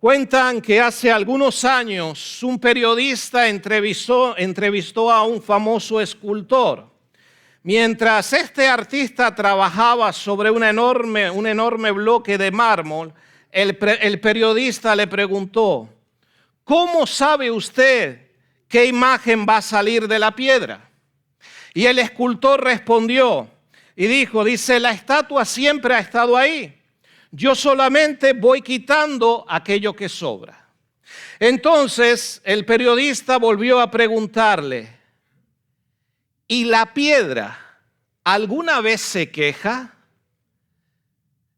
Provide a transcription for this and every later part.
Cuentan que hace algunos años un periodista entrevistó a un famoso escultor. Mientras este artista trabajaba sobre un enorme bloque de mármol, el periodista le preguntó: ¿cómo sabe usted qué imagen va a salir de la piedra? Y el escultor respondió y dice, la estatua siempre ha estado ahí. Yo solamente voy quitando aquello que sobra. Entonces el periodista volvió a preguntarle: ¿y la piedra alguna vez se queja?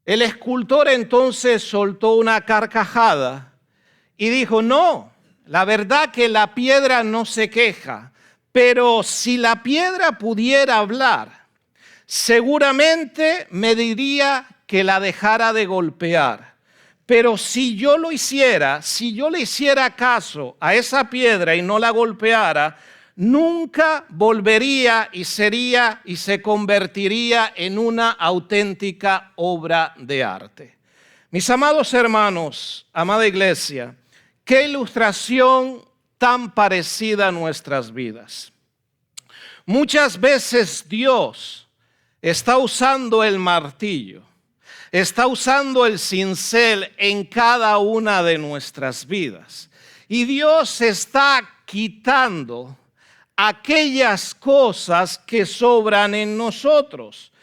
El escultor entonces soltó una carcajada y dijo: no, la verdad que la piedra no se queja, pero si la piedra pudiera hablar, seguramente me diría que la dejara de golpear. Pero si yo le hiciera caso a esa piedra y no la golpeara, nunca volvería y se convertiría en una auténtica obra de arte. Mis amados hermanos, amada iglesia, qué ilustración tan parecida a nuestras vidas. Muchas veces Dios está usando el martillo, está usando el cincel en cada una de nuestras vidas. Y Dios está quitando aquellas cosas que sobran en nosotros.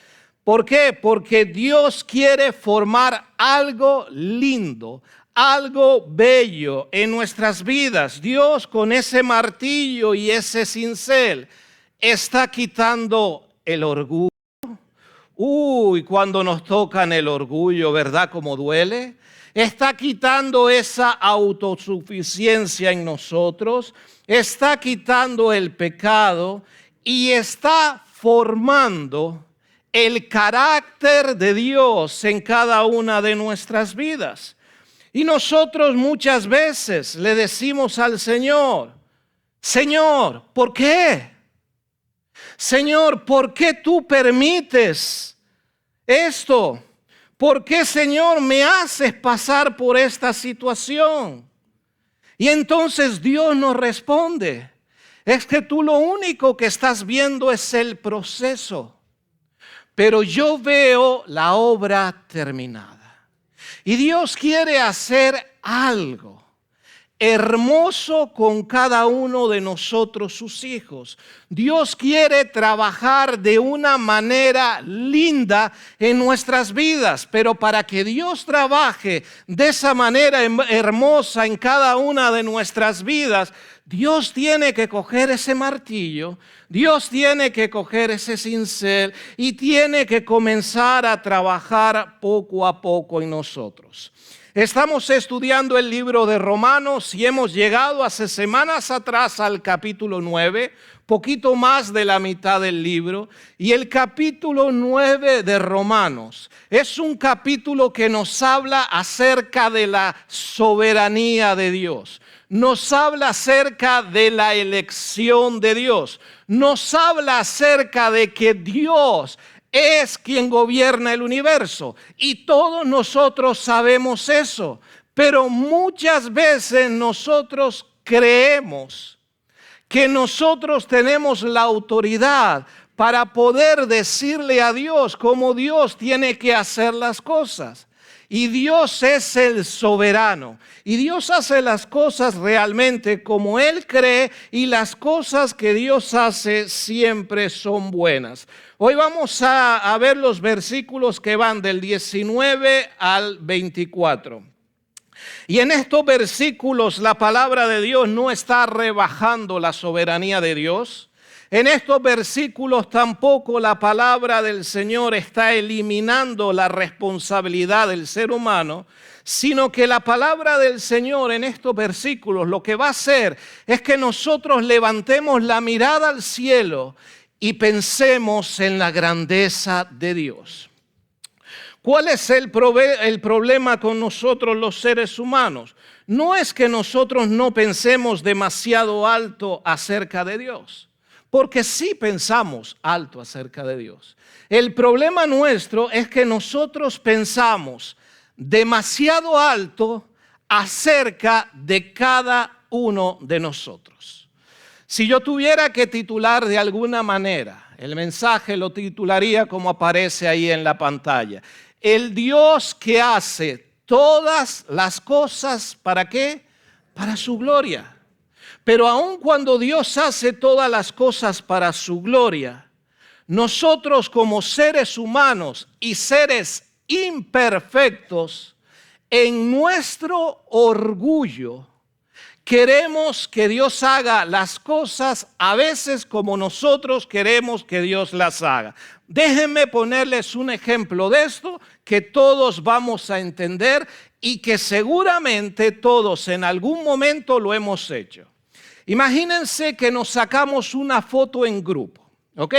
¿Por qué? Porque Dios quiere formar algo lindo, algo bello en nuestras vidas. Dios, con ese martillo y ese cincel, está quitando el orgullo. Cuando nos tocan el orgullo, ¿verdad? Como duele. Está quitando esa autosuficiencia en nosotros, está quitando el pecado y está formando el carácter de Dios en cada una de nuestras vidas. Y nosotros muchas veces le decimos al Señor: Señor, ¿por qué? Señor, ¿por qué tú permites esto? ¿Por qué, Señor, me haces pasar por esta situación? Y entonces Dios nos responde: es que tú lo único que estás viendo es el proceso, pero yo veo la obra terminada. Y Dios quiere hacer algo hermoso con cada uno de nosotros, sus hijos. Dios quiere trabajar de una manera linda en nuestras vidas, pero para que Dios trabaje de esa manera hermosa en cada una de nuestras vidas, Dios tiene que coger ese martillo, Dios tiene que coger ese cincel y tiene que comenzar a trabajar poco a poco en nosotros. Estamos estudiando el libro de Romanos y hemos llegado hace semanas atrás al capítulo 9, poquito más de la mitad del libro. Y el capítulo 9 de Romanos es un capítulo que nos habla acerca de la soberanía de Dios. Nos habla acerca de la elección de Dios. Nos habla acerca de que Dios es quien gobierna el universo y todos nosotros sabemos eso, pero muchas veces nosotros creemos que nosotros tenemos la autoridad para poder decirle a Dios cómo Dios tiene que hacer las cosas. Y Dios es el soberano. Y Dios hace las cosas realmente como Él cree, y las cosas que Dios hace siempre son buenas. Hoy vamos a ver los versículos que van del 19 al 24. Y en estos versículos la palabra de Dios no está rebajando la soberanía de Dios. En estos versículos tampoco la palabra del Señor está eliminando la responsabilidad del ser humano, sino que la palabra del Señor en estos versículos lo que va a hacer es que nosotros levantemos la mirada al cielo y pensemos en la grandeza de Dios. ¿Cuál es el problema con nosotros los seres humanos? No es que nosotros no pensemos demasiado alto acerca de Dios, porque sí pensamos alto acerca de Dios. El problema nuestro es que nosotros pensamos demasiado alto acerca de cada uno de nosotros. Si yo tuviera que titular de alguna manera, el mensaje lo titularía como aparece ahí en la pantalla. El Dios que hace todas las cosas, ¿para qué? Para su gloria. Pero aun cuando Dios hace todas las cosas para su gloria, nosotros como seres humanos y seres imperfectos, en nuestro orgullo, queremos que Dios haga las cosas a veces como nosotros queremos que Dios las haga. Déjenme ponerles un ejemplo de esto que todos vamos a entender y que seguramente todos en algún momento lo hemos hecho. Imagínense que nos sacamos una foto en grupo, ¿ok?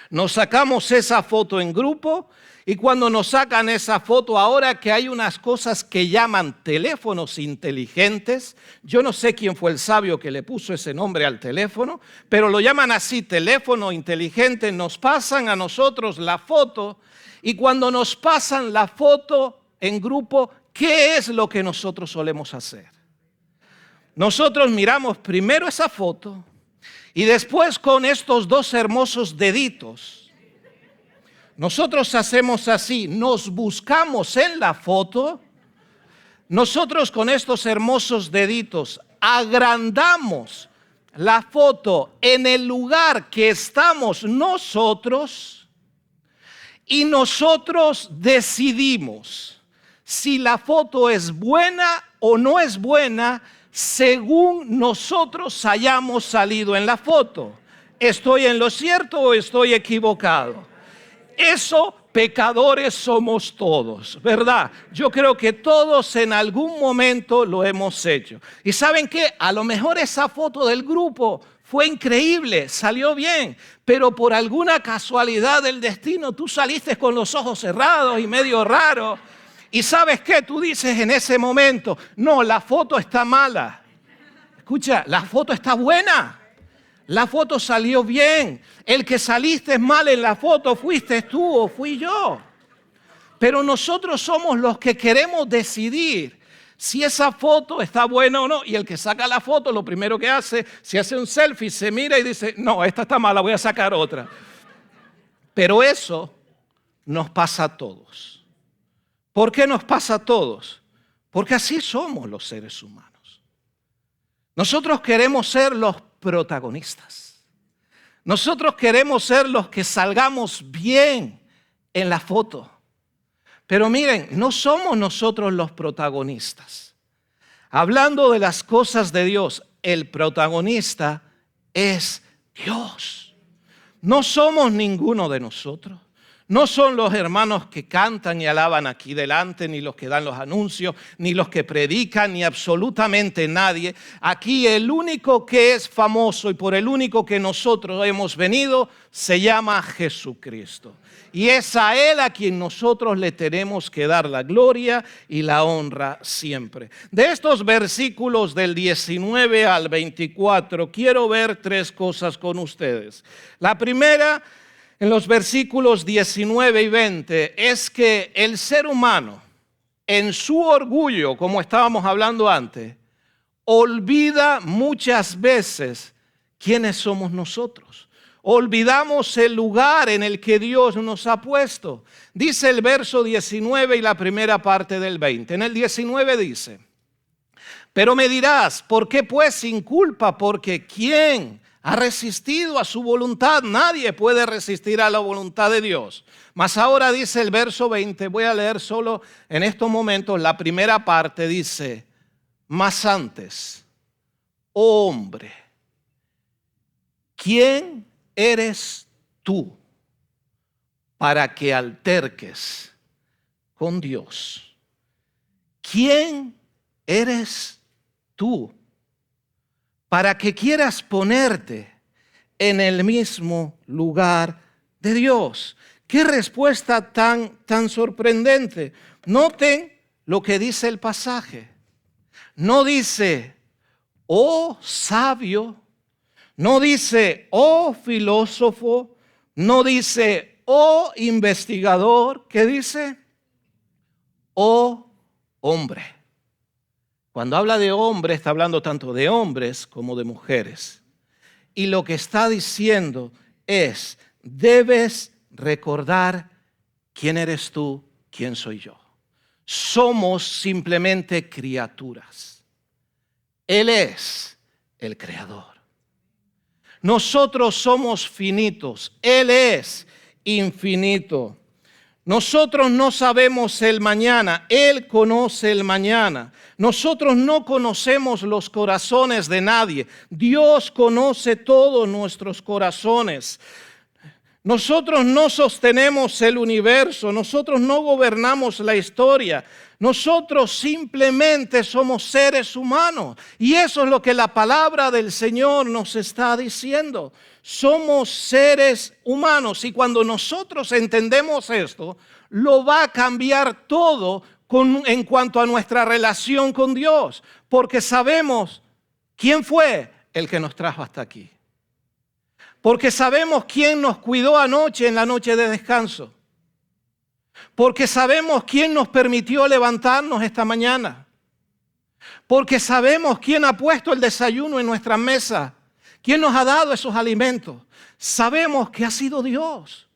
Nos sacamos esa foto en grupo. Y cuando nos sacan esa foto, ahora que hay unas cosas que llaman teléfonos inteligentes, yo no sé quién fue el sabio que le puso ese nombre al teléfono, pero lo llaman así, teléfono inteligente, nos pasan a nosotros la foto y cuando nos pasan la foto en grupo, ¿qué es lo que nosotros solemos hacer? Nosotros miramos primero esa foto y después con estos dos hermosos deditos, nosotros hacemos así, nos buscamos en la foto, nosotros con estos hermosos deditos agrandamos la foto en el lugar que estamos nosotros y nosotros decidimos si la foto es buena o no es buena según nosotros hayamos salido en la foto. ¿Estoy en lo cierto o estoy equivocado? Eso, pecadores somos todos, ¿verdad? Yo creo que todos en algún momento lo hemos hecho. ¿Y saben qué? A lo mejor esa foto del grupo fue increíble, salió bien, pero por alguna casualidad del destino tú saliste con los ojos cerrados y medio raro. ¿Y sabes qué? Tú dices en ese momento, no, la foto está mala. Escucha, la foto está buena. La foto salió bien. El que saliste mal en la foto fuiste tú o fui yo. Pero nosotros somos los que queremos decidir si esa foto está buena o no. Y el que saca la foto, lo primero que hace, si hace un selfie, se mira y dice, no, esta está mala, voy a sacar otra. Pero eso nos pasa a todos. ¿Por qué nos pasa a todos? Porque así somos los seres humanos. Nosotros queremos ser los protagonistas. Nosotros queremos ser los que salgamos bien en la foto. Pero miren, no somos nosotros los protagonistas. Hablando de las cosas de Dios, el protagonista es Dios. No somos ninguno de nosotros. No son los hermanos que cantan y alaban aquí delante, ni los que dan los anuncios, ni los que predican, ni absolutamente nadie. Aquí el único que es famoso y por el único que nosotros hemos venido se llama Jesucristo. Y es a Él a quien nosotros le tenemos que dar la gloria y la honra siempre. De estos versículos del 19 al 24, quiero ver tres cosas con ustedes. La primera, en los versículos 19 y 20, es que el ser humano, en su orgullo, como estábamos hablando antes, olvida muchas veces quiénes somos nosotros. Olvidamos el lugar en el que Dios nos ha puesto. Dice el verso 19 y la primera parte del 20. En el 19 dice, pero me dirás, ¿por qué pues sin culpa? Porque ¿quién ha resistido a su voluntad? Nadie puede resistir a la voluntad de Dios. Mas ahora dice el verso 20, voy a leer solo en estos momentos la primera parte, dice, mas antes, oh hombre, ¿quién eres tú para que alterques con Dios? ¿Quién eres tú para que quieras ponerte en el mismo lugar de Dios? ¡Qué respuesta tan sorprendente! Noten lo que dice el pasaje. No dice, oh sabio, no dice, oh filósofo, no dice, oh investigador. ¿Qué dice? Oh hombre. Cuando habla de hombre, está hablando tanto de hombres como de mujeres. Y lo que está diciendo es, debes recordar quién eres tú, quién soy yo. Somos simplemente criaturas. Él es el creador. Nosotros somos finitos. Él es infinito. Nosotros no sabemos el mañana, Él conoce el mañana. Nosotros no conocemos los corazones de nadie. Dios conoce todos nuestros corazones. Nosotros no sostenemos el universo, nosotros no gobernamos la historia. Nosotros simplemente somos seres humanos. Y eso es lo que la palabra del Señor nos está diciendo. Somos seres humanos y cuando nosotros entendemos esto, lo va a cambiar todo en cuanto a nuestra relación con Dios, porque sabemos quién fue el que nos trajo hasta aquí, porque sabemos quién nos cuidó anoche en la noche de descanso, porque sabemos quién nos permitió levantarnos esta mañana, porque sabemos quién ha puesto el desayuno en nuestra mesa. ¿Quién nos ha dado esos alimentos? Sabemos que ha sido Dios,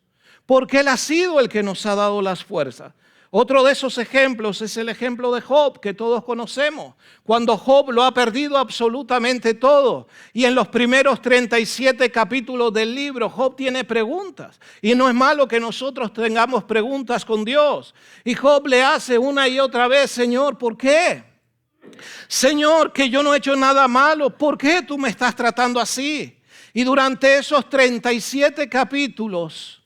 porque Él ha sido el que nos ha dado las fuerzas. Otro de esos ejemplos es el ejemplo de Job, que todos conocemos. Cuando Job lo ha perdido absolutamente todo. Y en los primeros 37 capítulos del libro, Job tiene preguntas. Y no es malo que nosotros tengamos preguntas con Dios. Y Job le hace una y otra vez, Señor, ¿por qué? Señor, que yo no he hecho nada malo, ¿por qué tú me estás tratando así? Y durante esos 37 capítulos,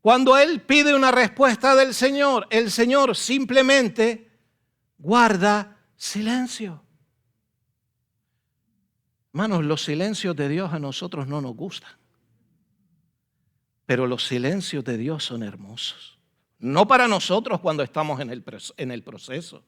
cuando él pide una respuesta del Señor, el Señor simplemente guarda silencio. Hermanos, los silencios de Dios a nosotros no nos gustan, pero los silencios de Dios son hermosos. No para nosotros cuando estamos en el proceso.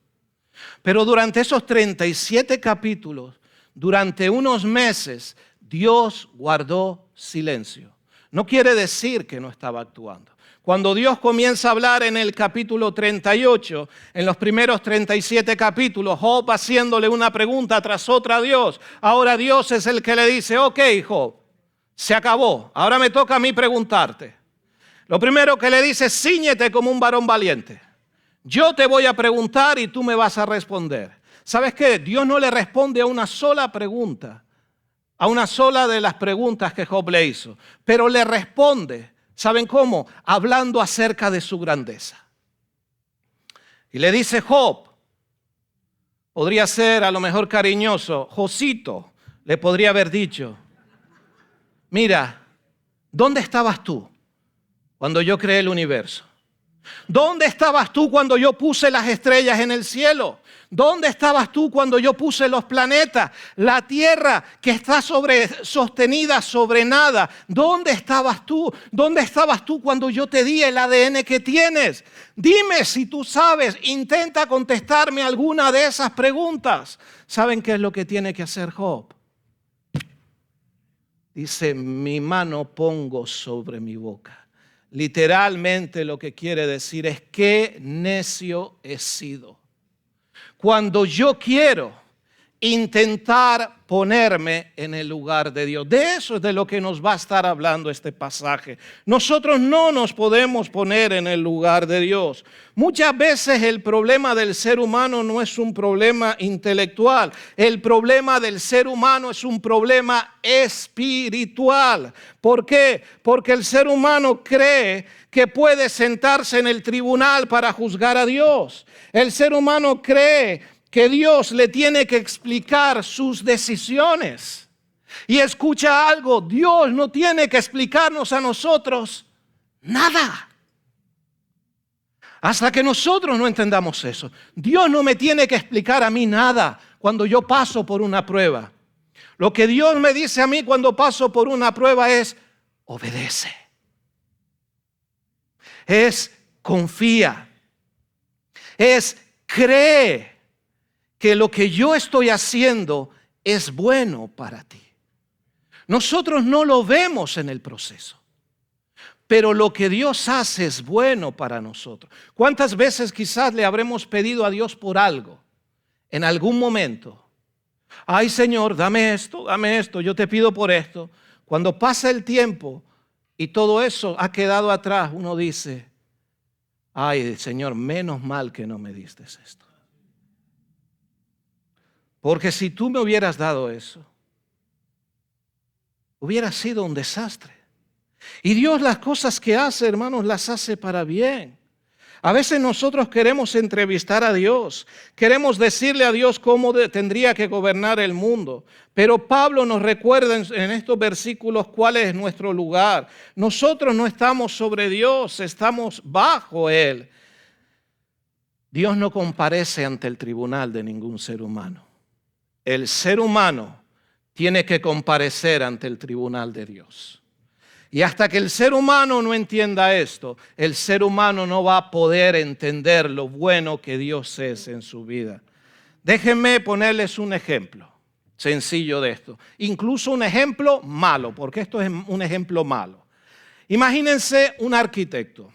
Pero durante esos 37 capítulos, durante unos meses, Dios guardó silencio. No quiere decir que no estaba actuando. Cuando Dios comienza a hablar en el capítulo 38, en los primeros 37 capítulos, Job haciéndole una pregunta tras otra a Dios. Ahora Dios es el que le dice, ok, Job, se acabó. Ahora me toca a mí preguntarte. Lo primero que le dice, cíñete como un varón valiente. Yo te voy a preguntar y tú me vas a responder. ¿Sabes qué? Dios no le responde a una sola pregunta, a una sola de las preguntas que Job le hizo, pero le responde, ¿saben cómo? Hablando acerca de su grandeza. Y le dice Job, podría ser a lo mejor cariñoso, Josito, le podría haber dicho, mira, ¿dónde estabas tú cuando yo creé el universo? ¿Dónde estabas tú cuando yo puse las estrellas en el cielo? ¿Dónde estabas tú cuando yo puse los planetas? La tierra que está sostenida sobre nada. ¿Dónde estabas tú? ¿Dónde estabas tú cuando yo te di el ADN que tienes? Dime si tú sabes. Intenta contestarme alguna de esas preguntas. ¿Saben qué es lo que tiene que hacer Job? Dice, mi mano pongo sobre mi boca. Literalmente lo que quiere decir es qué necio he sido. Cuando yo quiero intentar ponerme en el lugar de Dios. De eso es de lo que nos va a estar hablando este pasaje. Nosotros no nos podemos poner en el lugar de Dios. Muchas veces el problema del ser humano no es un problema intelectual. El problema del ser humano es un problema espiritual. ¿Por qué? Porque el ser humano cree que puede sentarse en el tribunal para juzgar a Dios. El ser humano cree que Dios le tiene que explicar sus decisiones. Y escucha algo, Dios no tiene que explicarnos a nosotros nada. Hasta que nosotros no entendamos eso. Dios no me tiene que explicar a mí nada cuando yo paso por una prueba. Lo que Dios me dice a mí cuando paso por una prueba es, obedece. Es confía. Es cree que lo que yo estoy haciendo es bueno para ti. Nosotros no lo vemos en el proceso, pero lo que Dios hace es bueno para nosotros. ¿Cuántas veces quizás le habremos pedido a Dios por algo en algún momento, ay Señor, dame esto, yo te pido por esto. Cuando pasa el tiempo y todo eso ha quedado atrás, uno dice, ay Señor, menos mal que no me diste esto. Porque si tú me hubieras dado eso, hubiera sido un desastre. Y Dios las cosas que hace, hermanos, las hace para bien. A veces nosotros queremos entrevistar a Dios, queremos decirle a Dios cómo tendría que gobernar el mundo. Pero Pablo nos recuerda en estos versículos cuál es nuestro lugar. Nosotros no estamos sobre Dios, estamos bajo Él. Dios no comparece ante el tribunal de ningún ser humano. El ser humano tiene que comparecer ante el tribunal de Dios. Y hasta que el ser humano no entienda esto, el ser humano no va a poder entender lo bueno que Dios es en su vida. Déjenme ponerles un ejemplo sencillo de esto. Incluso un ejemplo malo, porque esto es un ejemplo malo. Imagínense un arquitecto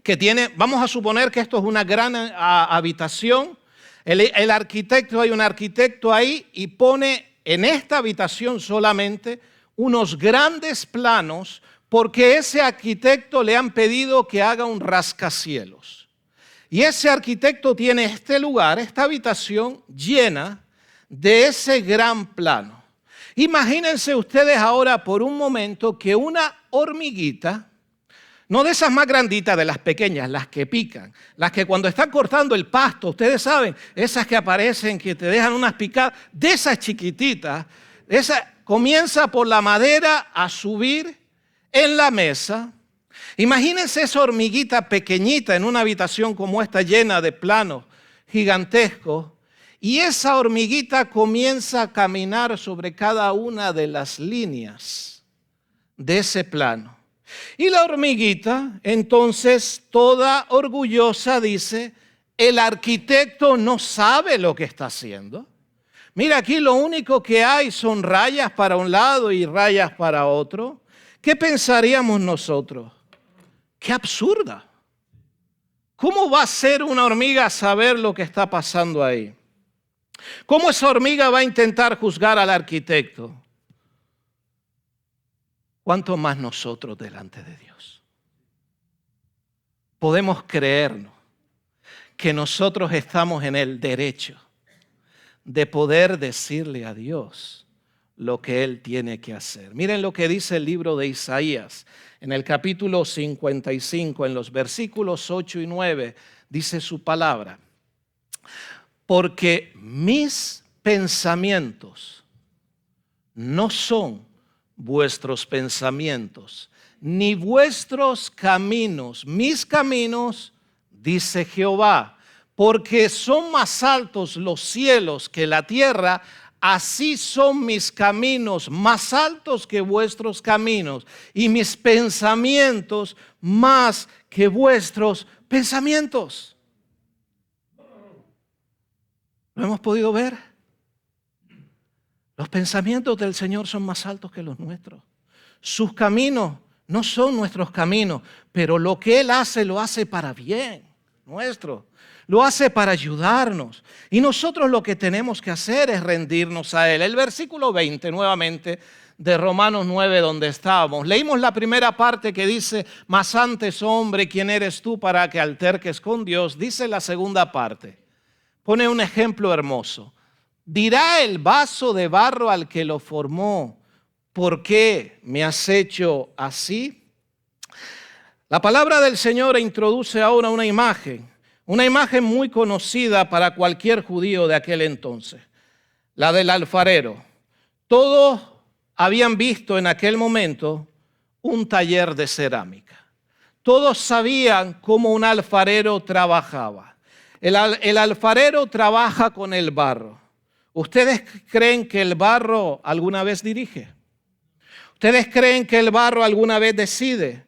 que tiene, vamos a suponer que esto es una gran habitación. El arquitecto, hay un arquitecto ahí y pone en esta habitación solamente unos grandes planos porque ese arquitecto le han pedido que haga un rascacielos. Y ese arquitecto tiene este lugar, esta habitación llena de ese gran plano. Imagínense ustedes ahora por un momento que una hormiguita, no de esas más granditas, de las pequeñas, las que pican, las que cuando están cortando el pasto, ustedes saben, esas que aparecen, que te dejan unas picadas, de esas chiquititas, esa comienza por la madera a subir en la mesa. Imagínense esa hormiguita pequeñita en una habitación como esta llena de planos gigantescos y esa hormiguita comienza a caminar sobre cada una de las líneas de ese plano. Y la hormiguita entonces toda orgullosa dice, el arquitecto no sabe lo que está haciendo. Mira, aquí lo único que hay son rayas para un lado y rayas para otro. ¿Qué pensaríamos nosotros? ¡Qué absurda! ¿Cómo va a ser una hormiga saber lo que está pasando ahí? ¿Cómo esa hormiga va a intentar juzgar al arquitecto? ¿Cuánto más nosotros delante de Dios? Podemos creernos que nosotros estamos en el derecho de poder decirle a Dios lo que Él tiene que hacer. Miren lo que dice el libro de Isaías, en el capítulo 55, en los versículos 8 y 9, dice su palabra. Porque mis pensamientos no son vuestros pensamientos, ni vuestros caminos, mis caminos, dice Jehová. Porque son más altos los cielos que la tierra, así son mis caminos más altos que vuestros caminos y mis pensamientos más que vuestros pensamientos. ¿Lo hemos podido ver? Los pensamientos del Señor son más altos que los nuestros. Sus caminos no son nuestros caminos, pero lo que Él hace, lo hace para bien nuestro. Lo hace para ayudarnos. Y nosotros lo que tenemos que hacer es rendirnos a Él. El versículo 20 nuevamente de Romanos 9 donde estábamos. Leímos la primera parte que dice, mas antes, hombre, ¿quién eres tú para que alterques con Dios? Dice la segunda parte. Pone un ejemplo hermoso. Dirá el vaso de barro al que lo formó, ¿por qué me has hecho así? La palabra del Señor introduce ahora una imagen muy conocida para cualquier judío de aquel entonces, la del alfarero. Todos habían visto en aquel momento un taller de cerámica. Todos sabían cómo un alfarero trabajaba. El alfarero trabaja con el barro. ¿Ustedes creen que el barro alguna vez dirige? ¿Ustedes creen que el barro alguna vez decide?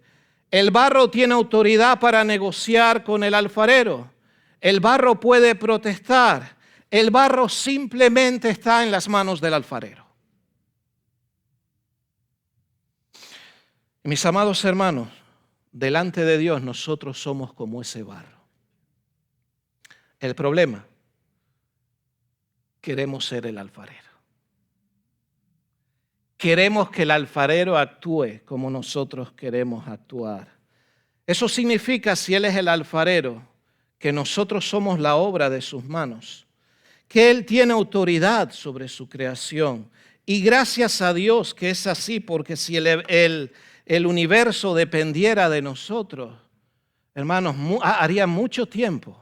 El barro tiene autoridad para negociar con el alfarero. El barro puede protestar. El barro simplemente está en las manos del alfarero. Mis amados hermanos, delante de Dios nosotros somos como ese barro. El problema queremos ser el alfarero. Queremos que el alfarero actúe como nosotros queremos actuar. Eso significa, si Él es el alfarero, que nosotros somos la obra de sus manos, que Él tiene autoridad sobre su creación. Y gracias a Dios que es así, porque si el universo dependiera de nosotros, hermanos, haría mucho tiempo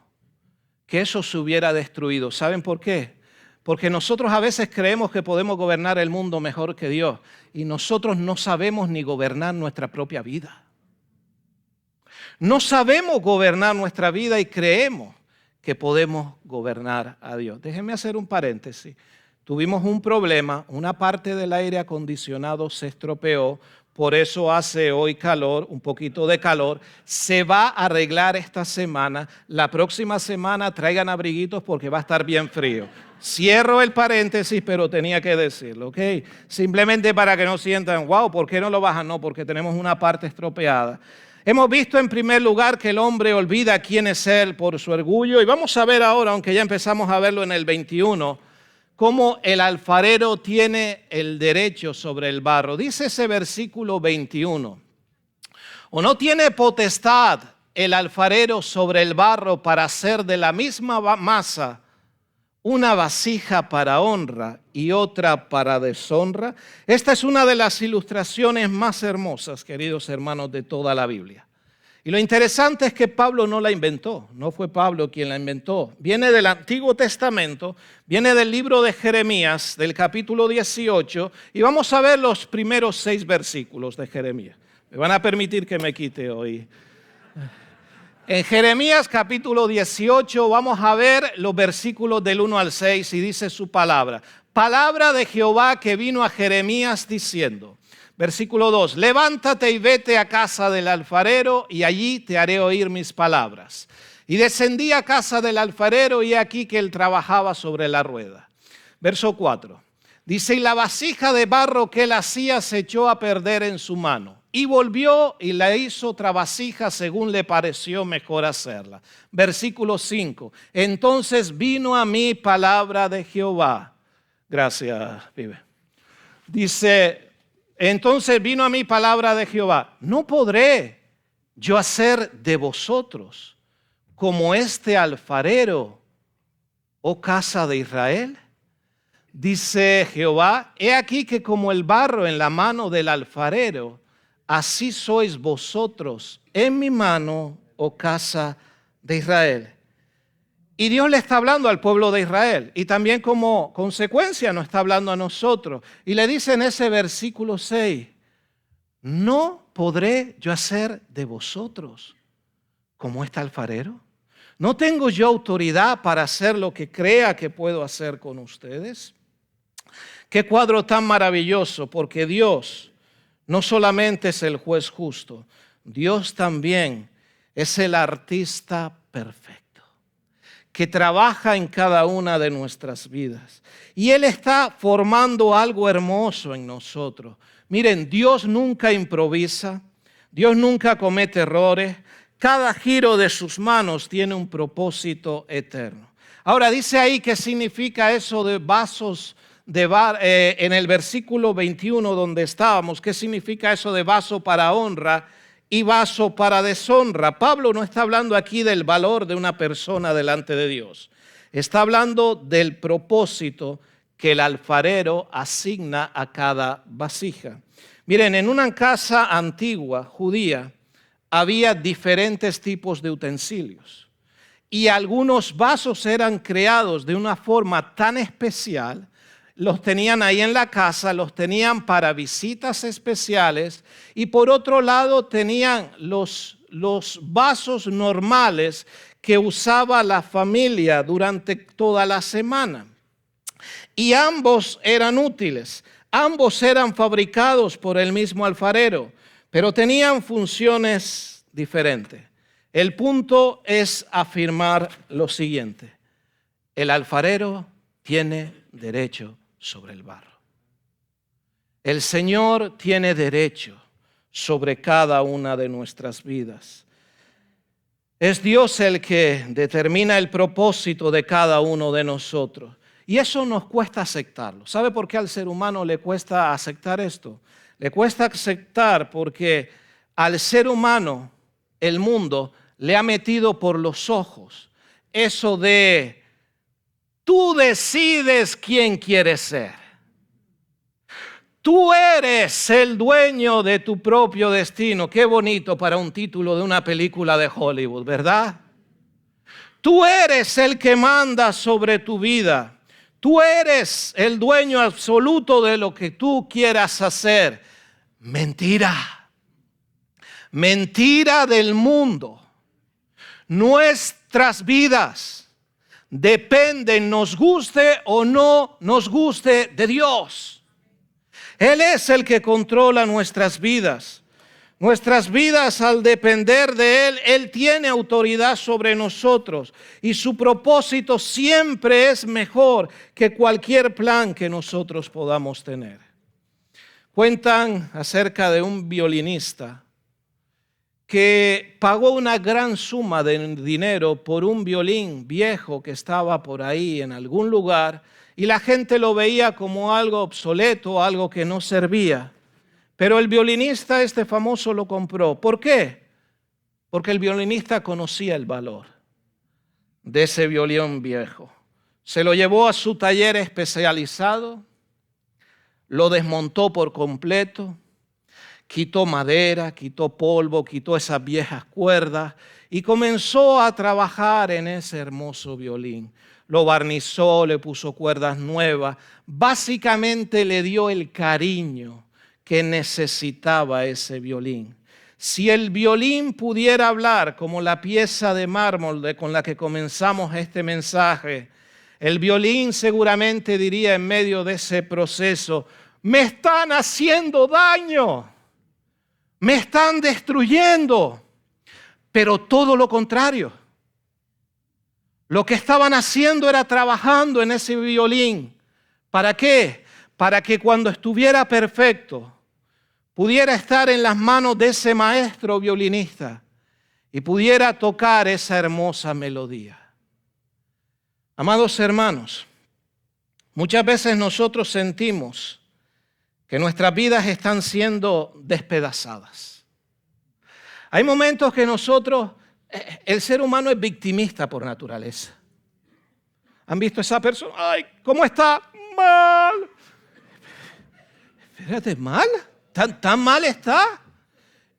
que eso se hubiera destruido. ¿Saben por qué? Porque nosotros a veces creemos que podemos gobernar el mundo mejor que Dios y nosotros no sabemos ni gobernar nuestra propia vida. No sabemos gobernar nuestra vida y creemos que podemos gobernar a Dios. Déjenme hacer un paréntesis. Tuvimos un problema, una parte del aire acondicionado se estropeó, por eso hace hoy calor, un poquito de calor. Se va a arreglar esta semana. La próxima semana traigan abriguitos porque va a estar bien frío. Cierro el paréntesis, pero tenía que decirlo, ¿ok? Simplemente para que no sientan, wow, ¿por qué no lo bajan? No, porque tenemos una parte estropeada. Hemos visto en primer lugar que el hombre olvida quién es él por su orgullo. Y vamos a ver ahora, aunque ya empezamos a verlo en el 21, cómo el alfarero tiene el derecho sobre el barro. Dice ese versículo 21, ¿o no tiene potestad el alfarero sobre el barro para hacer de la misma masa una vasija para honra y otra para deshonra? Esta es una de las ilustraciones más hermosas, queridos hermanos, de toda la Biblia. Y lo interesante es que Pablo no la inventó, no fue Pablo quien la inventó. Viene del Antiguo Testamento, viene del libro de Jeremías, del capítulo 18, y vamos a ver los primeros 6 versículos de Jeremías. Me van a permitir que me quite hoy. En Jeremías capítulo 18 vamos a ver los versículos del 1 al 6 y dice su palabra. Palabra de Jehová que vino a Jeremías diciendo, versículo 2, levántate y vete a casa del alfarero y allí te haré oír mis palabras. Y descendí a casa del alfarero y aquí que él trabajaba sobre la rueda. Verso 4, dice, y la vasija de barro que él hacía se echó a perder en su mano. Y volvió y la hizo otra vasija según le pareció mejor hacerla. Versículo 5. Entonces vino a mí palabra de Jehová. Gracias, pibe. Dice, entonces vino a mí palabra de Jehová. No podré yo hacer de vosotros como este alfarero, oh casa de Israel. Dice Jehová, he aquí que como el barro en la mano del alfarero, así sois vosotros en mi mano, oh casa de Israel. Y Dios le está hablando al pueblo de Israel y también como consecuencia nos está hablando a nosotros. Y le dice en ese versículo 6, ¿no podré yo hacer de vosotros como este alfarero? ¿No tengo yo autoridad para hacer lo que crea que puedo hacer con ustedes? Qué cuadro tan maravilloso, porque Dios no solamente es el juez justo, Dios también es el artista perfecto, que trabaja en cada una de nuestras vidas. Y Él está formando algo hermoso en nosotros. Miren, Dios nunca improvisa, Dios nunca comete errores. Cada giro de sus manos tiene un propósito eterno. Ahora, dice ahí qué significa eso de vasos de barro, en el versículo 21 donde estábamos, ¿qué significa eso de vaso para honra y vaso para deshonra? Pablo no está hablando aquí del valor de una persona delante de Dios. Está hablando del propósito que el alfarero asigna a cada vasija. Miren, en una casa antigua judía había diferentes tipos de utensilios y algunos vasos eran creados de una forma tan especial. Los tenían ahí en la casa, los tenían para visitas especiales y por otro lado tenían los vasos normales que usaba la familia durante toda la semana. Y ambos eran útiles, ambos eran fabricados por el mismo alfarero, pero tenían funciones diferentes. El punto es afirmar lo siguiente: el alfarero tiene derecho sobre el barro. El Señor tiene derecho sobre cada una de nuestras vidas. Es Dios el que determina el propósito de cada uno de nosotros. Y eso nos cuesta aceptarlo. ¿Sabe por qué al ser humano le cuesta aceptar esto? Le cuesta aceptar porque al ser humano el mundo le ha metido por los ojos eso de tú decides quién quieres ser. Tú eres el dueño de tu propio destino. Qué bonito para un título de una película de Hollywood, ¿verdad? Tú eres el que manda sobre tu vida. Tú eres el dueño absoluto de lo que tú quieras hacer. Mentira. Mentira del mundo. Nuestras vidas dependen, nos guste o no nos guste, de Dios. Él es el que controla nuestras vidas. Nuestras vidas, al depender de Él, Él tiene autoridad sobre nosotros. Y su propósito siempre es mejor que cualquier plan que nosotros podamos tener. Cuentan acerca de un violinista que pagó una gran suma de dinero por un violín viejo que estaba por ahí en algún lugar, y la gente lo veía como algo obsoleto, algo que no servía. Pero el violinista este famoso lo compró. ¿Por qué? Porque el violinista conocía el valor de ese violín viejo. Se lo llevó a su taller especializado, lo desmontó por completo, quitó madera, quitó polvo, quitó esas viejas cuerdas y comenzó a trabajar en ese hermoso violín. Lo barnizó, le puso cuerdas nuevas, básicamente le dio el cariño que necesitaba ese violín. Si el violín pudiera hablar como la pieza de mármol con la que comenzamos este mensaje, el violín seguramente diría en medio de ese proceso: me están haciendo daño, me están destruyendo. Pero todo lo contrario. Lo que estaban haciendo era trabajando en ese violín. ¿Para qué? Para que cuando estuviera perfecto, pudiera estar en las manos de ese maestro violinista y pudiera tocar esa hermosa melodía. Amados hermanos, muchas veces nosotros sentimos que nuestras vidas están siendo despedazadas. Hay momentos que el ser humano es victimista por naturaleza. ¿Han visto esa persona? ¡Ay, cómo está! ¡Mal! Espérate, ¿mal? ¿Tan mal está?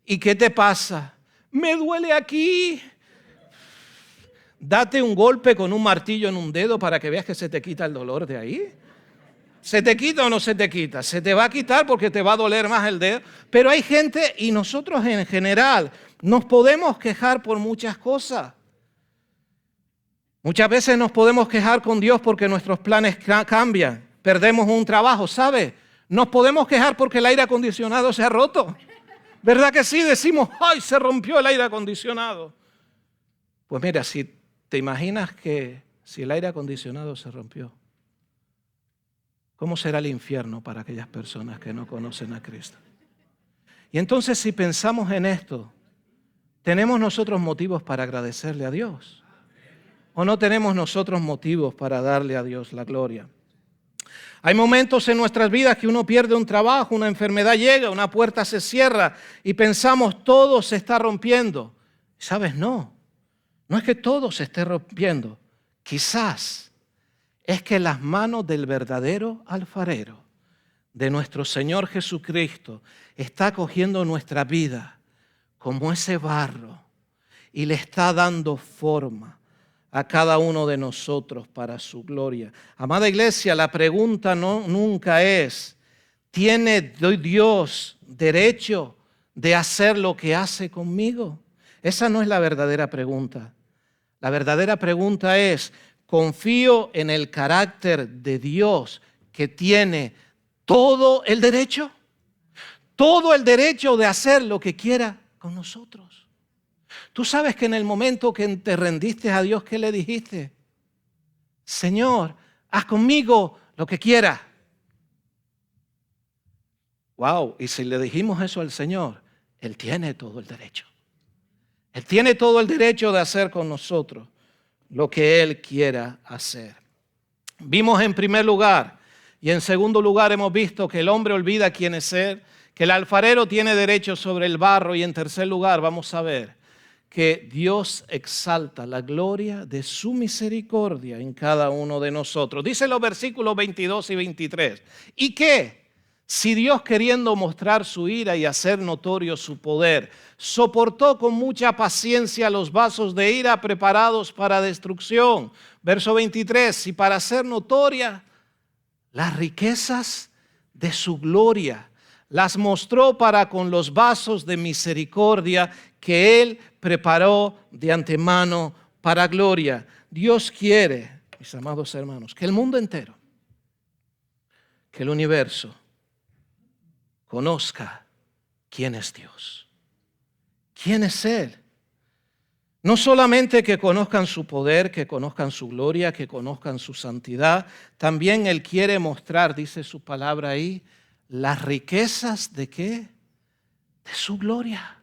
¿Y qué te pasa? Me duele aquí. Date un golpe con un martillo en un dedo para que veas que se te quita el dolor de ahí. ¿Se te quita o no se te quita? Se te va a quitar porque te va a doler más el dedo. Pero hay gente, y nosotros en general, nos podemos quejar por muchas cosas. Muchas veces nos podemos quejar con Dios porque nuestros planes cambian. Perdemos un trabajo, ¿sabe? Nos podemos quejar porque el aire acondicionado se ha roto. ¿Verdad que sí? Decimos, ¡ay, se rompió el aire acondicionado! Pues mira, si te imaginas que si el aire acondicionado se rompió, ¿cómo será el infierno para aquellas personas que no conocen a Cristo? Y entonces, si pensamos en esto, ¿tenemos nosotros motivos para agradecerle a Dios? ¿O no tenemos nosotros motivos para darle a Dios la gloria? Hay momentos en nuestras vidas que uno pierde un trabajo, una enfermedad llega, una puerta se cierra y pensamos todo se está rompiendo. ¿Sabes? No es que todo se esté rompiendo. Quizás es que las manos del verdadero alfarero, de nuestro Señor Jesucristo, está cogiendo nuestra vida como ese barro y le está dando forma a cada uno de nosotros para su gloria. Amada iglesia, la pregunta nunca es, ¿tiene Dios derecho de hacer lo que hace conmigo? Esa no es la verdadera pregunta. La verdadera pregunta es, ¿confío en el carácter de Dios que tiene todo el derecho? Todo el derecho de hacer lo que quiera con nosotros. Tú sabes que en el momento que te rendiste a Dios, ¿qué le dijiste? Señor, haz conmigo lo que quieras. Wow, y si le dijimos eso al Señor, Él tiene todo el derecho. Él tiene todo el derecho de hacer con nosotros lo que Él quiera hacer. Vimos en primer lugar y en segundo lugar hemos visto que el hombre olvida quién es él, que el alfarero tiene derecho sobre el barro y en tercer lugar vamos a ver que Dios exalta la gloria de su misericordia en cada uno de nosotros. Dice los versículos 22 y 23. ¿Y qué? Si Dios, queriendo mostrar su ira y hacer notorio su poder, soportó con mucha paciencia los vasos de ira preparados para destrucción. Verso 23, y para hacer notoria las riquezas de su gloria, las mostró para con los vasos de misericordia que Él preparó de antemano para gloria. Dios quiere, mis amados hermanos, que el mundo entero, que el universo, conozca quién es Dios, quién es Él. No solamente que conozcan su poder, que conozcan su gloria, que conozcan su santidad, también Él quiere mostrar, dice su palabra ahí, las riquezas de ¿qué? De su gloria.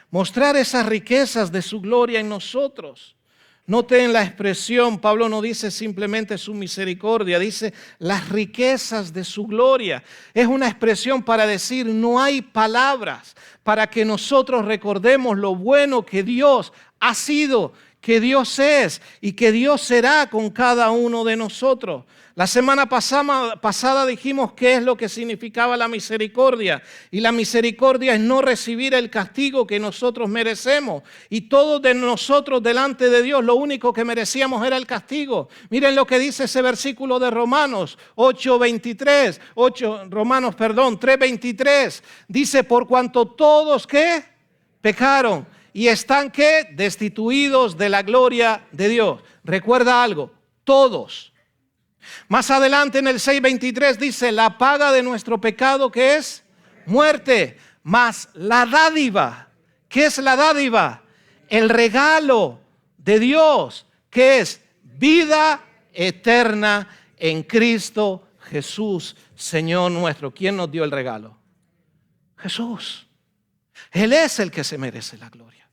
Mostrar esas riquezas de su gloria en nosotros. Noten la expresión, Pablo no dice simplemente su misericordia, dice las riquezas de su gloria. Es una expresión para decir, no hay palabras para que nosotros recordemos lo bueno que Dios ha sido, que Dios es y que Dios será con cada uno de nosotros. La semana pasada dijimos qué es lo que significaba la misericordia. Y la misericordia es no recibir el castigo que nosotros merecemos. Y todos de nosotros delante de Dios lo único que merecíamos era el castigo. Miren lo que dice ese versículo de Romanos 3:23. Dice, por cuanto todos ¿qué? Pecaron y están ¿qué? Destituidos de la gloria de Dios. Recuerda algo, todos. Más adelante en el 6:23 dice, la paga de nuestro pecado que es muerte, mas la dádiva, ¿qué es la dádiva? El regalo de Dios, que es vida eterna en Cristo Jesús, Señor nuestro. ¿Quién nos dio el regalo? Jesús. Él es el que se merece la gloria.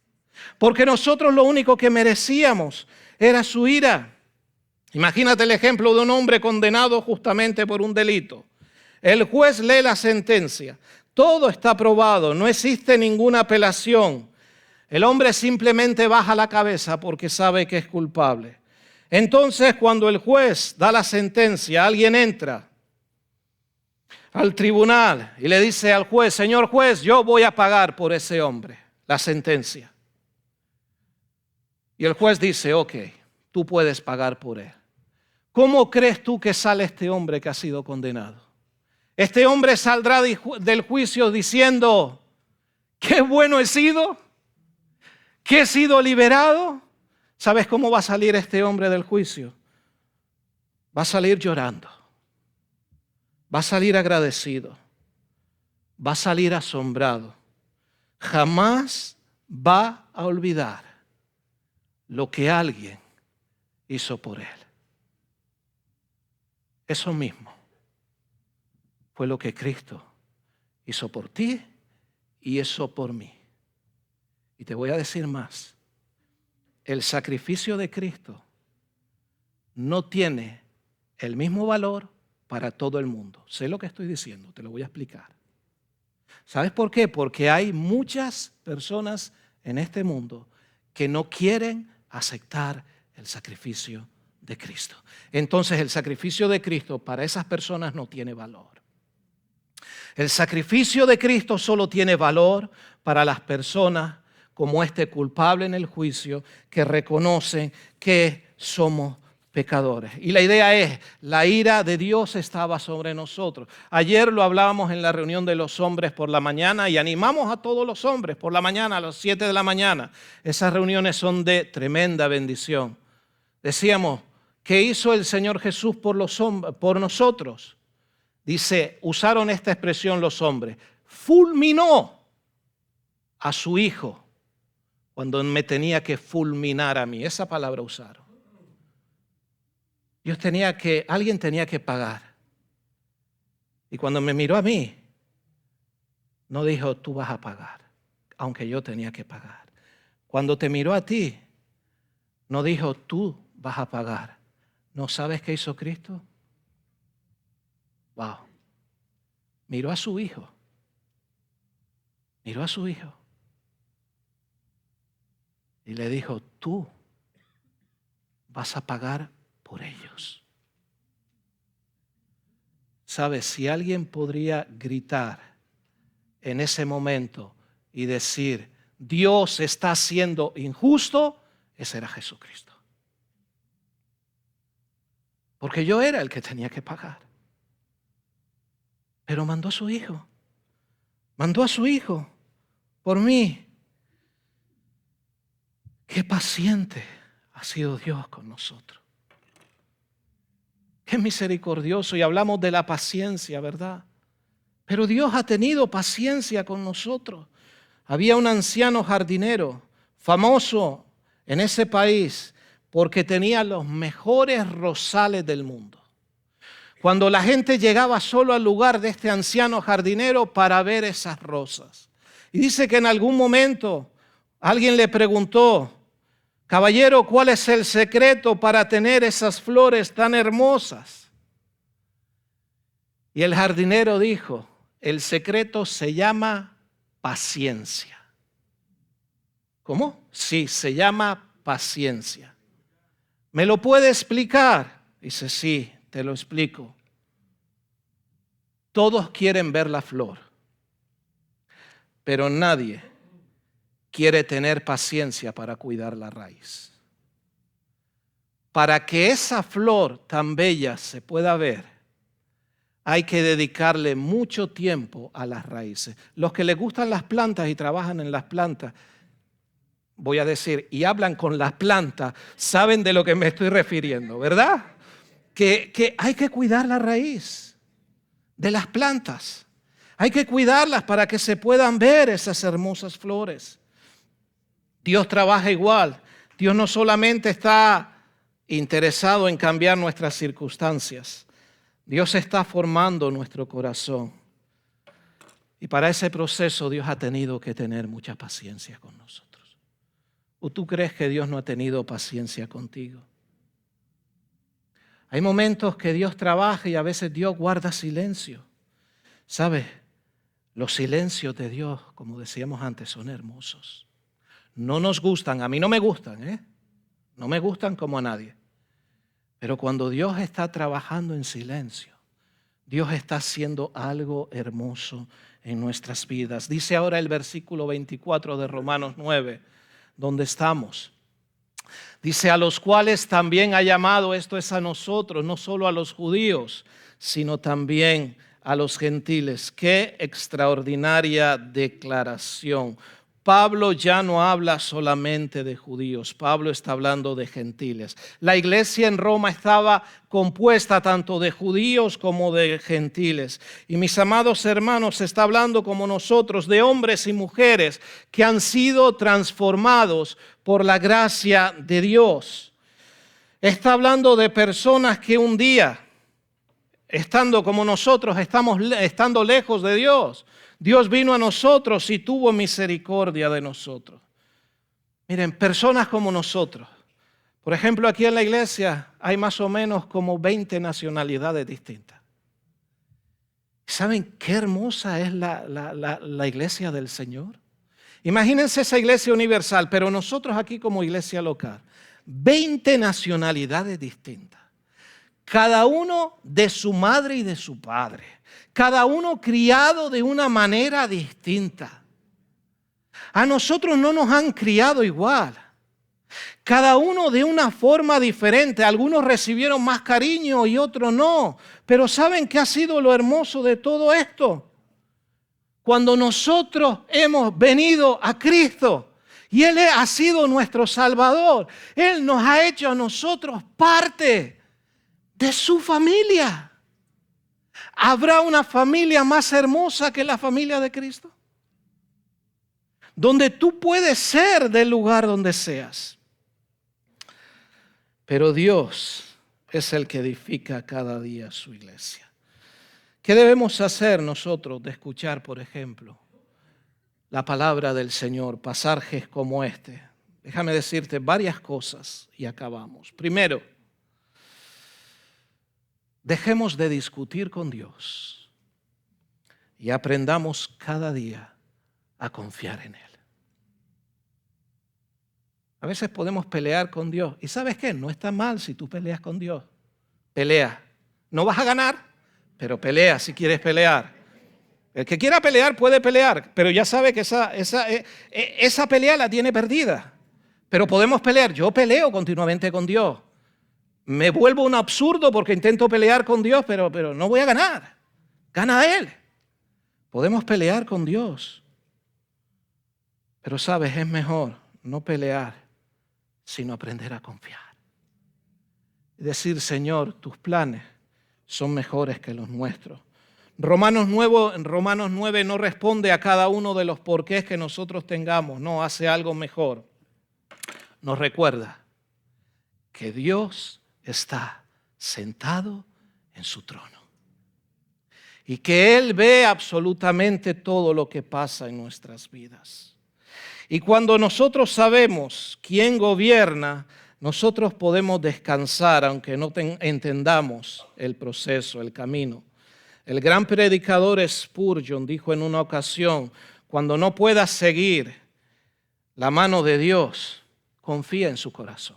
Porque nosotros lo único que merecíamos era su ira. Imagínate el ejemplo de un hombre condenado justamente por un delito. El juez lee la sentencia. Todo está probado, no existe ninguna apelación. El hombre simplemente baja la cabeza porque sabe que es culpable. Entonces, cuando el juez da la sentencia, alguien entra al tribunal y le dice al juez, señor juez, yo voy a pagar por ese hombre la sentencia. Y el juez dice, ok, tú puedes pagar por él. ¿Cómo crees tú que sale este hombre que ha sido condenado? Este hombre saldrá del juicio diciendo, qué bueno he sido, que he sido liberado. ¿Sabes cómo va a salir este hombre del juicio? Va a salir llorando, va a salir agradecido, va a salir asombrado. Jamás va a olvidar lo que alguien hizo por él. Eso mismo fue lo que Cristo hizo por ti y hizo por mí. Y te voy a decir más. El sacrificio de Cristo no tiene el mismo valor para todo el mundo. Sé lo que estoy diciendo, te lo voy a explicar. ¿Sabes por qué? Porque hay muchas personas en este mundo que no quieren aceptar el sacrificio de Cristo. Entonces el sacrificio de Cristo para esas personas no tiene valor. El sacrificio de Cristo solo tiene valor para las personas como este culpable en el juicio que reconocen que somos pecadores. Y la idea es, la ira de Dios estaba sobre nosotros. Ayer lo hablábamos en la reunión de los hombres por la mañana y animamos a todos los hombres por la mañana a las 7 de la mañana. Esas reuniones son de tremenda bendición. Decíamos, ¿qué hizo el Señor Jesús por nosotros? Dice, usaron esta expresión los hombres, fulminó a su hijo cuando me tenía que fulminar a mí. Esa palabra usaron. Alguien tenía que pagar. Y cuando me miró a mí, no dijo, tú vas a pagar, aunque yo tenía que pagar. Cuando te miró a ti, no dijo, tú vas a pagar. ¿No sabes qué hizo Cristo? Wow. Miró a su hijo. Miró a su hijo. Y le dijo, tú vas a pagar por ellos. ¿Sabes? Si alguien podría gritar en ese momento y decir, Dios está siendo injusto, ese era Jesucristo. Porque yo era el que tenía que pagar. Pero mandó a su hijo. Mandó a su hijo por mí. Qué paciente ha sido Dios con nosotros. Qué misericordioso. Y hablamos de la paciencia, ¿verdad? Pero Dios ha tenido paciencia con nosotros. Había un anciano jardinero famoso en ese país porque tenía los mejores rosales del mundo. Cuando la gente llegaba solo al lugar de este anciano jardinero para ver esas rosas. Y dice que en algún momento alguien le preguntó, caballero, ¿cuál es el secreto para tener esas flores tan hermosas? Y el jardinero dijo, el secreto se llama paciencia. ¿Cómo? Sí, se llama paciencia. ¿Me lo puede explicar? Dice, sí, te lo explico. Todos quieren ver la flor, pero nadie quiere tener paciencia para cuidar la raíz. Para que esa flor tan bella se pueda ver, hay que dedicarle mucho tiempo a las raíces. Los que les gustan las plantas y trabajan en las plantas, voy a decir, y hablan con las plantas, saben de lo que me estoy refiriendo, ¿verdad? Que hay que cuidar la raíz de las plantas. Hay que cuidarlas para que se puedan ver esas hermosas flores. Dios trabaja igual. Dios no solamente está interesado en cambiar nuestras circunstancias. Dios está formando nuestro corazón. Y para ese proceso Dios ha tenido que tener mucha paciencia con nosotros. ¿O tú crees que Dios no ha tenido paciencia contigo? Hay momentos que Dios trabaja y a veces Dios guarda silencio. ¿Sabes? Los silencios de Dios, como decíamos antes, son hermosos. No nos gustan, a mí no me gustan, no me gustan como a nadie. Pero cuando Dios está trabajando en silencio, Dios está haciendo algo hermoso en nuestras vidas. Dice ahora el versículo 24 de Romanos 9, donde estamos. Dice, a los cuales también ha llamado, esto es a nosotros, no solo a los judíos, sino también a los gentiles. Qué extraordinaria declaración. Pablo ya no habla solamente de judíos, Pablo está hablando de gentiles. La iglesia en Roma estaba compuesta tanto de judíos como de gentiles. Y mis amados hermanos, está hablando como nosotros de hombres y mujeres que han sido transformados por la gracia de Dios. Está hablando de personas que un día, estando como nosotros, estando lejos de Dios, Dios vino a nosotros y tuvo misericordia de nosotros. Miren, personas como nosotros. Por ejemplo, aquí en la iglesia hay más o menos como 20 nacionalidades distintas. ¿Saben qué hermosa es la iglesia del Señor? Imagínense esa iglesia universal, pero nosotros aquí como iglesia local. 20 nacionalidades distintas. Cada uno de su madre y de su padre. Cada uno criado de una manera distinta. A nosotros no nos han criado igual. Cada uno de una forma diferente. Algunos recibieron más cariño y otros no. Pero ¿saben qué ha sido lo hermoso de todo esto? Cuando nosotros hemos venido a Cristo y Él ha sido nuestro Salvador, Él nos ha hecho a nosotros parte de su familia. ¿Habrá una familia más hermosa que la familia de Cristo? Donde tú puedes ser del lugar donde seas. Pero Dios es el que edifica cada día su iglesia. ¿Qué debemos hacer nosotros de escuchar, por ejemplo, la palabra del Señor, pasajes como este? Déjame decirte varias cosas y acabamos. Primero, Dejemos de discutir con Dios y aprendamos cada día a confiar en Él. A veces podemos pelear con Dios. ¿Y sabes qué? No está mal si tú peleas con Dios. Pelea. No vas a ganar, pero pelea si quieres pelear. El que quiera pelear puede pelear, pero ya sabe que esa pelea la tiene perdida. Pero podemos pelear. Yo peleo continuamente con Dios. Me vuelvo un absurdo porque intento pelear con Dios, pero no voy a ganar. Gana Él. Podemos pelear con Dios. Pero sabes, es mejor no pelear, sino aprender a confiar. Y decir, Señor, tus planes son mejores que los nuestros. Romanos 9 no responde a cada uno de los porqués que nosotros tengamos, no, hace algo mejor. Nos recuerda que Dios está sentado en su trono y que Él ve absolutamente todo lo que pasa en nuestras vidas. Y cuando nosotros sabemos quién gobierna, nosotros podemos descansar aunque no entendamos el proceso, el camino. El gran predicador Spurgeon dijo en una ocasión, cuando no puedas seguir la mano de Dios, confía en su corazón.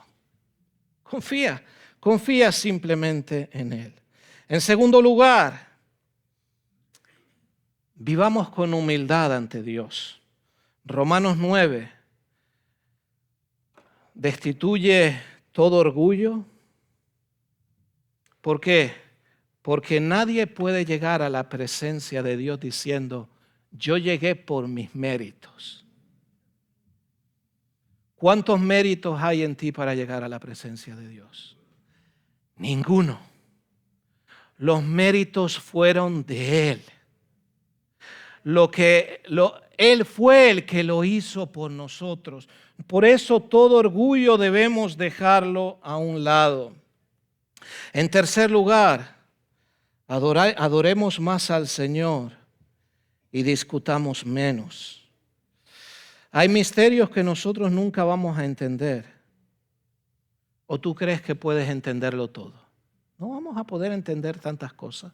Confía simplemente en Él. En segundo lugar, vivamos con humildad ante Dios. Romanos 9 destituye todo orgullo. ¿Por qué? Porque nadie puede llegar a la presencia de Dios diciendo, yo llegué por mis méritos. ¿Cuántos méritos hay en ti para llegar a la presencia de Dios? Ninguno. Los méritos fueron de Él. Él fue el que lo hizo por nosotros. Por eso todo orgullo debemos dejarlo a un lado. En tercer lugar, adoremos más al Señor y discutamos menos. Hay misterios que nosotros nunca vamos a entender. ¿O tú crees que puedes entenderlo todo? No vamos a poder entender tantas cosas.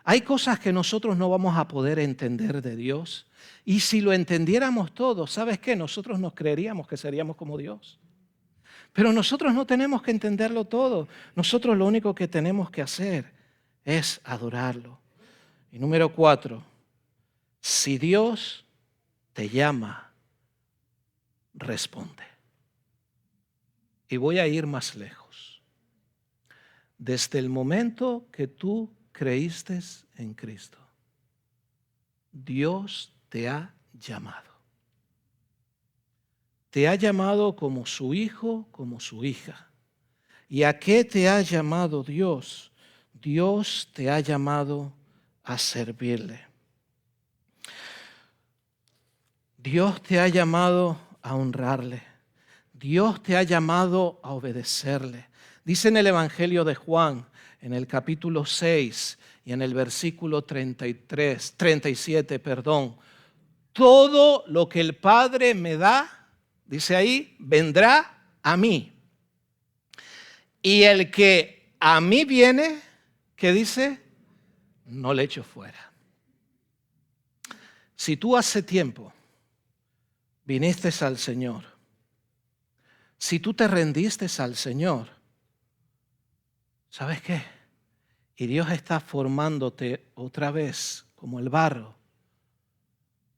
Hay cosas que nosotros no vamos a poder entender de Dios. Y si lo entendiéramos todo, ¿sabes qué? Nosotros nos creeríamos que seríamos como Dios. Pero nosotros no tenemos que entenderlo todo. Nosotros lo único que tenemos que hacer es adorarlo. Y número 4, si Dios te llama, responde. Y voy a ir más lejos. Desde el momento que tú creíste en Cristo, Dios te ha llamado. Te ha llamado como su hijo, como su hija. ¿Y a qué te ha llamado Dios? Dios te ha llamado a servirle. Dios te ha llamado a honrarle. Dios te ha llamado a obedecerle. Dice en el Evangelio de Juan, en el capítulo 6 y en el versículo 37, todo lo que el Padre me da, dice ahí, vendrá a mí. Y el que a mí viene, ¿qué dice? No le echo fuera. Si tú hace tiempo viniste al Señor, si tú te rendiste al Señor, ¿sabes qué? Y Dios está formándote otra vez como el barro.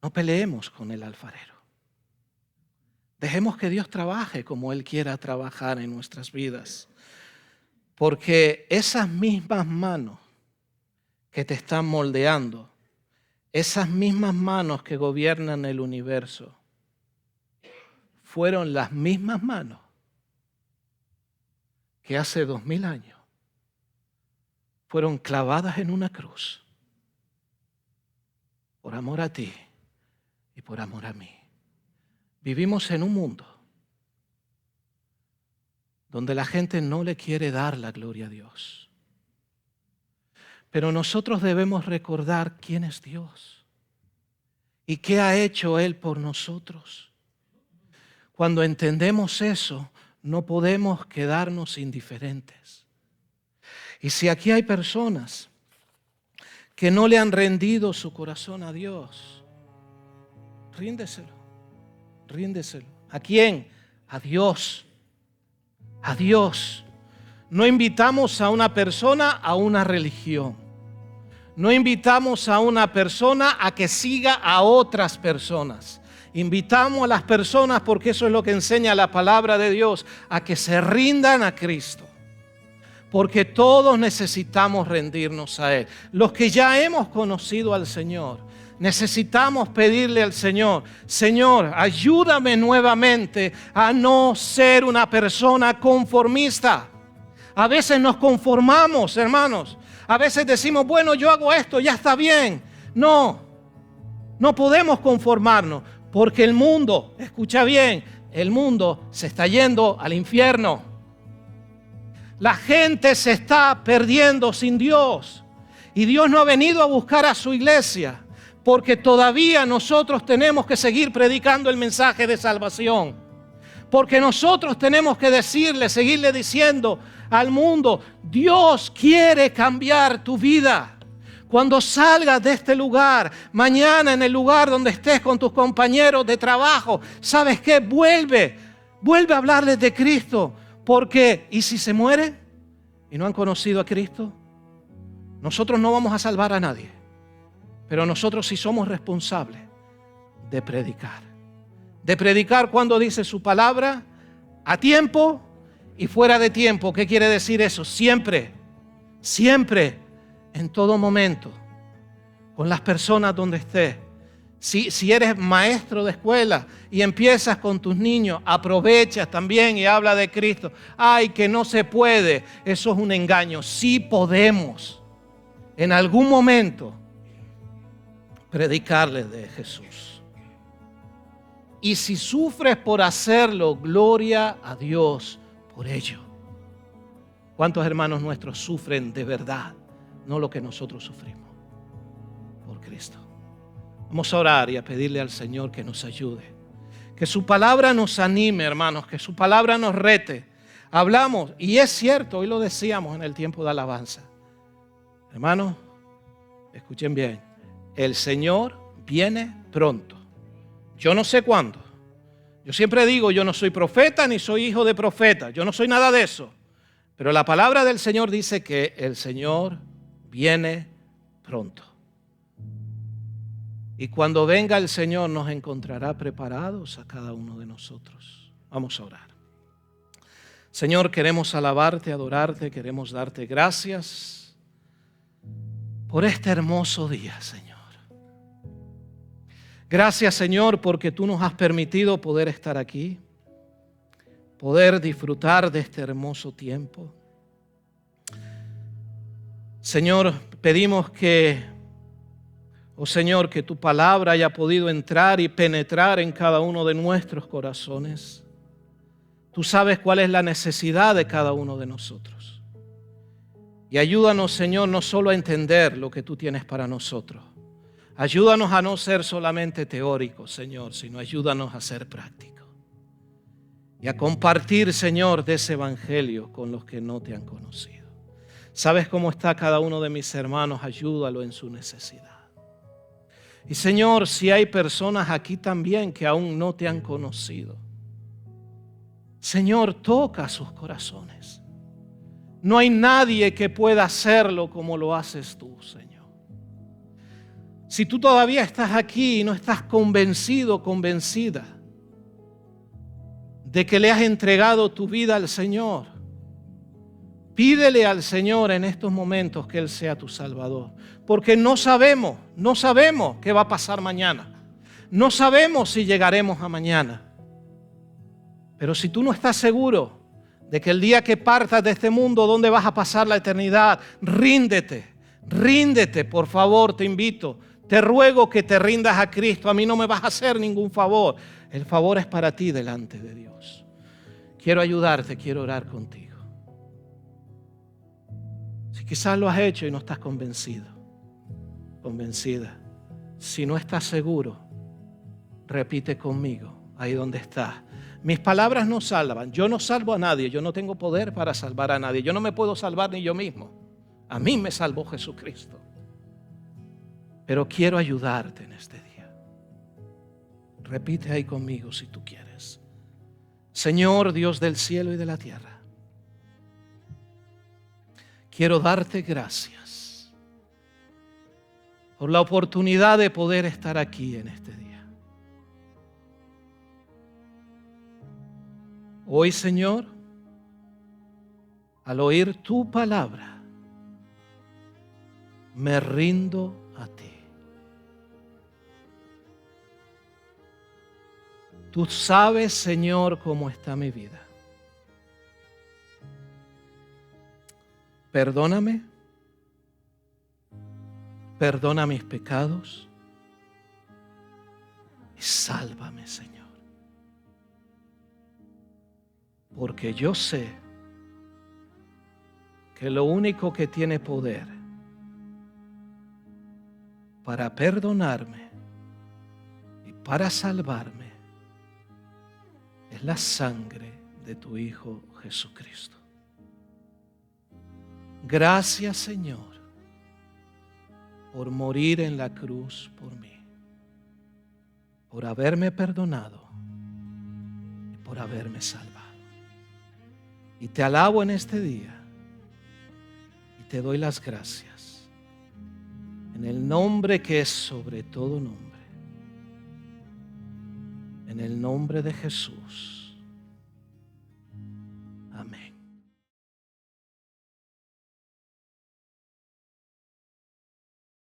No peleemos con el alfarero. Dejemos que Dios trabaje como Él quiera trabajar en nuestras vidas. Porque esas mismas manos que te están moldeando, esas mismas manos que gobiernan el universo, fueron las mismas manos que hace 2000 años fueron clavadas en una cruz por amor a ti y por amor a mí. Vivimos en un mundo donde la gente no le quiere dar la gloria a Dios. Pero nosotros debemos recordar quién es Dios y qué ha hecho Él por nosotros. Cuando entendemos eso, no podemos quedarnos indiferentes. Y si aquí hay personas que no le han rendido su corazón a Dios, ríndeselo. ¿A quién? A Dios. A Dios. No invitamos a una persona a una religión. No invitamos a una persona a que siga a otras personas. Invitamos a las personas, porque eso es lo que enseña la palabra de Dios, a que se rindan a Cristo. Porque todos necesitamos rendirnos a Él. Los que ya hemos conocido al Señor, necesitamos pedirle al Señor: Señor, ayúdame nuevamente a no ser una persona conformista. A veces nos conformamos, hermanos. A veces decimos, bueno, yo hago esto, ya está bien. No podemos conformarnos, porque el mundo, escucha bien, el mundo se está yendo al infierno. La gente se está perdiendo sin Dios. Y Dios no ha venido a buscar a su iglesia, porque todavía nosotros tenemos que seguir predicando el mensaje de salvación. Porque nosotros tenemos que seguirle diciendo al mundo: Dios quiere cambiar tu vida. Cuando salgas de este lugar, mañana en el lugar donde estés con tus compañeros de trabajo, ¿sabes qué? Vuelve a hablarles de Cristo. Porque, ¿y si se mueren y no han conocido a Cristo? Nosotros no vamos a salvar a nadie, pero nosotros sí somos responsables de predicar. De predicar cuando dice su palabra, a tiempo y fuera de tiempo. ¿Qué quiere decir eso? Siempre, en todo momento, con las personas donde estés. Si eres maestro de escuela y empiezas con tus niños, aprovechas también y habla de Cristo. Ay, que no se puede. Eso es un engaño. Sí podemos en algún momento predicarles de Jesús. Y si sufres por hacerlo, gloria a Dios por ello. ¿Cuántos hermanos nuestros sufren de verdad? No lo que nosotros sufrimos por Cristo. Vamos a orar y a pedirle al Señor que nos ayude. Que su palabra nos anime, hermanos. Que su palabra nos rete. Hablamos, y es cierto, hoy lo decíamos en el tiempo de alabanza. Hermanos, escuchen bien. El Señor viene pronto. Yo no sé cuándo. Yo siempre digo, yo no soy profeta ni soy hijo de profeta. Yo no soy nada de eso. Pero la palabra del Señor dice que el Señor viene pronto. Y cuando venga el Señor nos encontrará preparados a cada uno de nosotros. Vamos a orar. Señor, queremos alabarte, adorarte, queremos darte gracias por este hermoso día, Señor. Gracias, Señor, porque tú nos has permitido poder estar aquí, poder disfrutar de este hermoso tiempo. Señor, pedimos que, Señor, que tu palabra haya podido entrar y penetrar en cada uno de nuestros corazones. Tú sabes cuál es la necesidad de cada uno de nosotros. Y ayúdanos, Señor, no solo a entender lo que tú tienes para nosotros. Ayúdanos a no ser solamente teóricos, Señor, sino ayúdanos a ser prácticos. Y a compartir, Señor, de ese evangelio con los que no te han conocido. Sabes cómo está cada uno de mis hermanos, ayúdalo en su necesidad. Y Señor, si hay personas aquí también que aún no te han conocido, Señor, toca sus corazones. No hay nadie que pueda hacerlo como lo haces tú, Señor. Si tú todavía estás aquí y no estás convencido, convencida de que le has entregado tu vida al Señor, pídele al Señor en estos momentos que Él sea tu Salvador. Porque no sabemos qué va a pasar mañana. No sabemos si llegaremos a mañana. Pero si tú no estás seguro de que el día que partas de este mundo, ¿dónde vas a pasar la eternidad? Ríndete, por favor, te invito. Te ruego que te rindas a Cristo. A mí no me vas a hacer ningún favor. El favor es para ti delante de Dios. Quiero ayudarte, quiero orar contigo. Si quizás lo has hecho y no estás convencido, convencida. Si no estás seguro, repite conmigo ahí donde estás. Mis palabras no salvan. Yo no salvo a nadie. Yo no tengo poder para salvar a nadie. Yo no me puedo salvar ni yo mismo. A mí me salvó Jesucristo. Pero quiero ayudarte en este día. Repite ahí conmigo si tú quieres. Señor Dios del cielo y de la tierra, quiero darte gracias por la oportunidad de poder estar aquí en este día. Hoy, Señor, al oír tu palabra, me rindo a ti. Tú sabes, Señor, cómo está mi vida. Perdóname. Perdona mis pecados. Y sálvame, Señor. Porque yo sé que lo único que tiene poder para perdonarme y para salvarme es la sangre de tu Hijo Jesucristo. Gracias, Señor, por morir en la cruz por mí, por haberme perdonado y por haberme salvado. Y te alabo en este día y te doy las gracias en el nombre que es sobre todo nombre, en el nombre de Jesús.